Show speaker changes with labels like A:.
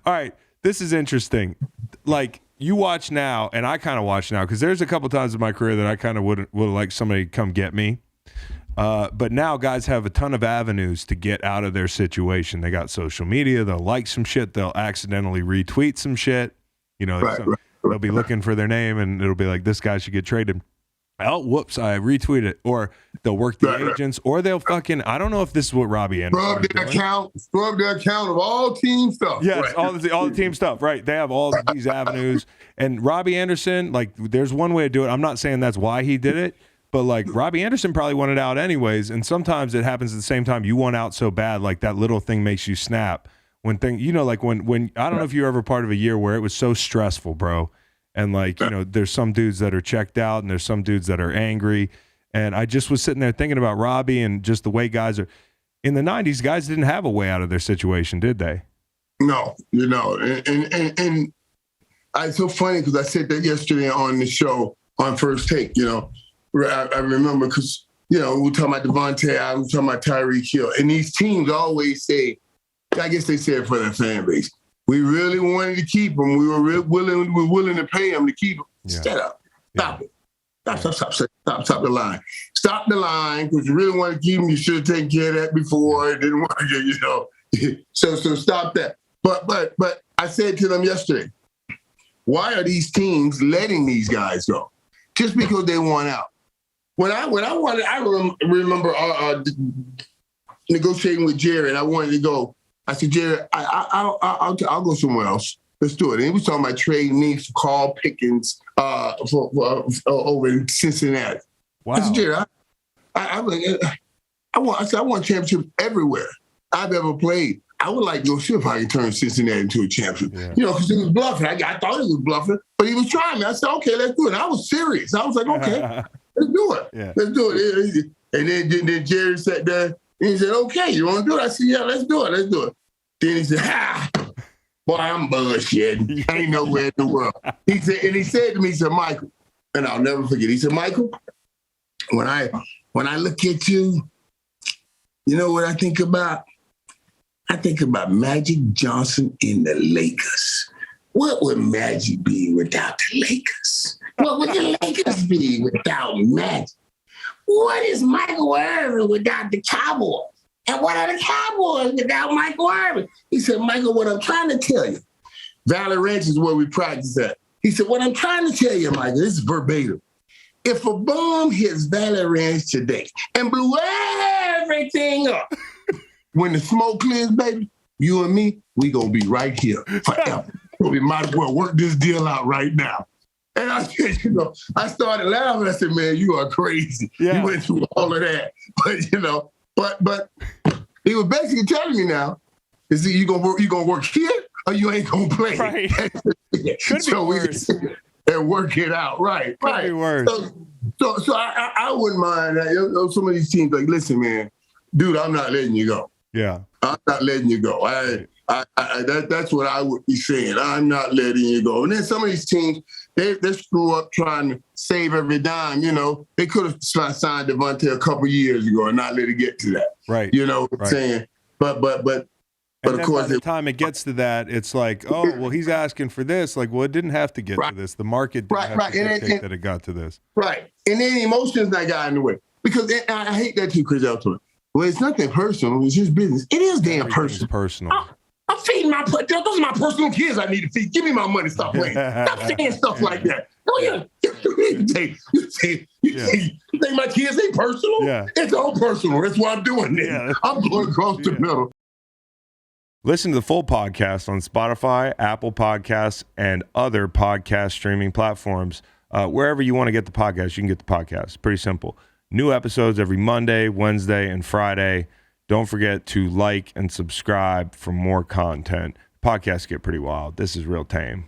A: All right, this is interesting. Like, you watch now, and I kind of watch now, because there's a couple times in my career that I kind of would like somebody to come get me. But now guys have a ton of avenues to get out of their situation. They got social media. They'll like some shit. They'll accidentally retweet some shit. You know, they'll be looking for their name, and it'll be like, this guy should get traded. Oh, whoops, I retweeted it. Or they'll work the agents, or they'll fucking, I don't know if this is what Robbie Anderson
B: Scrub their account of all team stuff.
A: Yes, right. all the team stuff, right. They have all these avenues. And Robbie Anderson, like, there's one way to do it. I'm not saying that's why he did it, but, like, Robbie Anderson probably wanted out anyways, and sometimes it happens at the same time. You want out so bad, like, that little thing makes you snap. When like, when I don't know if you were ever part of a year where it was so stressful, bro. And, like, you know, there's some dudes that are checked out and there's some dudes that are angry. And I just was sitting there thinking about Robbie and just the way guys are. In the 90s, guys didn't have a way out of their situation, did they?
B: No, you know. And it's so funny because I said that yesterday on the show on First Take, you know. I remember because, you know, we were talking about Devontae Adams, we were talking about Tyreek Hill. And these teams always say, I guess they say it for their fan base, we really wanted to keep him. We were willing to pay him to keep him. Yeah. Shut up. Stop it. Stop the line. Stop the line, because you really want to keep him. You should have taken care of that before. It didn't want to, you know. So stop that. But I said to them yesterday, why are these teams letting these guys go? Just because they want out. When I wanted, I remember negotiating with Jerry, and I wanted to go. I said, Jerry, I'll go somewhere else. Let's do it. And he was talking about trading me for Carl Pickens over in Cincinnati. Wow. I said, Jerry, I want championships everywhere I've ever played. I would like to go see if I can turn Cincinnati into a championship. Yeah. You know, because he was bluffing. I thought he was bluffing, but he was trying me. I said, okay, let's do it. And I was serious. I was like, okay, let's do it. Yeah. Let's do it. And then Jerry sat there and he said, okay, you want to do it? I said, yeah, let's do it. Then he said, boy, I'm bullshitting. I ain't nowhere in the world. He said to me, he said, Michael, and I'll never forget. He said, Michael, when I look at you, you know what I think about? I think about Magic Johnson in the Lakers. What would Magic be without the Lakers? What would the Lakers be without Magic? What is Michael Irvin without the Cowboys? And what are the Cowboys without Michael Irvin? He said, Michael, what I'm trying to tell you, Valley Ranch is where we practice at. He said, what I'm trying to tell you, Michael, this is verbatim. If a bomb hits Valley Ranch today and blew everything up, when the smoke clears, baby, you and me, we gonna be right here forever. We might as well work this deal out right now. And I said, you know, I started laughing. I said, man, you are crazy. Yeah. You went through all of that. But, you know, but he was basically telling me now, is that you gonna work here or you ain't gonna play?
A: Right. Could
B: so
A: be worse.
B: And work it out. Right.
A: Could
B: right.
A: be worse.
B: So I wouldn't mind that. You know, some of these teams like, listen, man, dude, I'm not letting you go.
A: Yeah.
B: I'm not letting you go. That's what I would be saying. I'm not letting you go. And then some of these teams, they screw up trying to save every dime. You know, they could have signed Devontae a couple years ago and not let it get to that.
A: Right.
B: You know what I'm saying? But of course,
A: by the time it gets to that, it's like, oh, well, he's asking for this. Like, well, it didn't have to get to this. The market didn't have to dictate that it got to this.
B: Right. And then emotions that got in the way. Because I hate that too, Chris Elton. Well, it's nothing personal. It's just business. It is damn personal. I'm feeding those are my personal kids I need to feed. Give me my money. Stop playing. Stop saying stuff like that. Oh, yeah. You think my kids ain't personal?
A: Yeah.
B: It's all personal. That's why I'm doing it. Yeah. I'm going across the middle.
A: Listen to the full podcast on Spotify, Apple Podcasts, and other podcast streaming platforms. Wherever you want to get the podcast, you can get the podcast. Pretty simple. New episodes every Monday, Wednesday, and Friday. Don't forget to like and subscribe for more content. Podcasts get pretty wild. This is real tame.